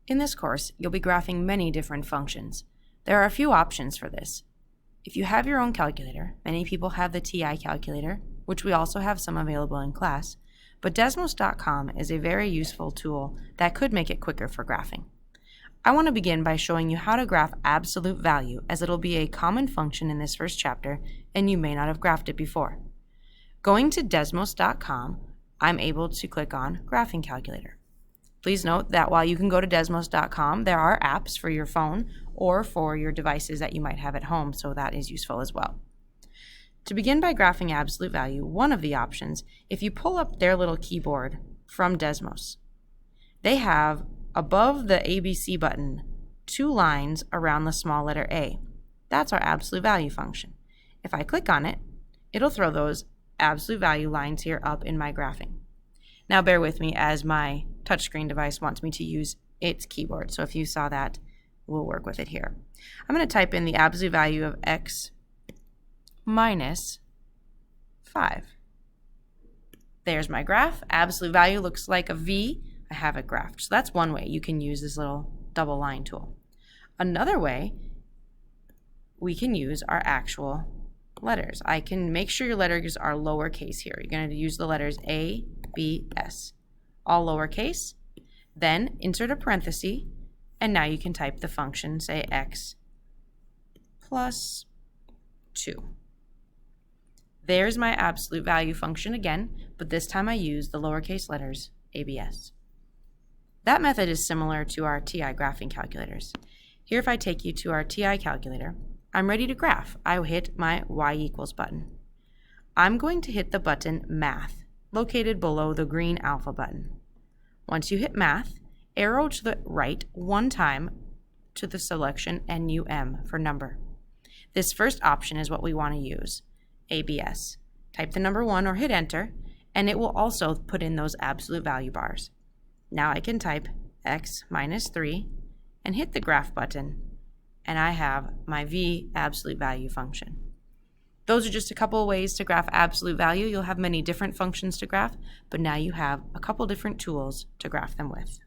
In this course, you'll be graphing many different functions. There are a few options for this. If you have your own calculator, many people have the TI calculator, which we also have some available in class, but Desmos.com is a very useful tool that could make it quicker for graphing. I want to begin by showing you how to graph absolute value, as it'll be a common function in this first chapter and you may not have graphed it before. Going to Desmos.com, I'm able to click on Graphing Calculator. Please note that while you can go to Desmos.com, there are apps for your phone or for your devices that you might have at home, so that is useful as well. To begin by graphing absolute value, one of the options, if you pull up their little keyboard from Desmos, they have above the ABC button 2 lines around the small letter A. That's our absolute value function. If I click on it, it'll throw those absolute value lines here up in my graphing. Now bear with me as my touchscreen device wants me to use its keyboard, so if you saw that, we'll work with it here. I'm going to type in the absolute value of x minus 5. There's my graph. Absolute value looks like a V. I have it graphed. So that's one way you can use this little double line tool. Another way, we can use our actual letters. I can make sure your letters are lowercase here. You're going to use the letters A, B, S, all lowercase. Then insert a parenthesis, and now you can type the function, say x plus 2. There's my absolute value function again, but this time I use the lowercase letters ABS. That method is similar to our TI graphing calculators. Here, if I take you to our TI calculator, I'm ready to graph. I hit my y equals button. I'm going to hit the button Math, located below the green alpha button. Once you hit Math, arrow to the right one time to the selection NUM for number. This first option is what we want to use, ABS. Type the number 1 or hit enter, and it will also put in those absolute value bars. Now I can type x minus 3 and hit the graph button, and I have my V absolute value function. Those are just a couple of ways to graph absolute value. You'll have many different functions to graph, but now you have a couple different tools to graph them with.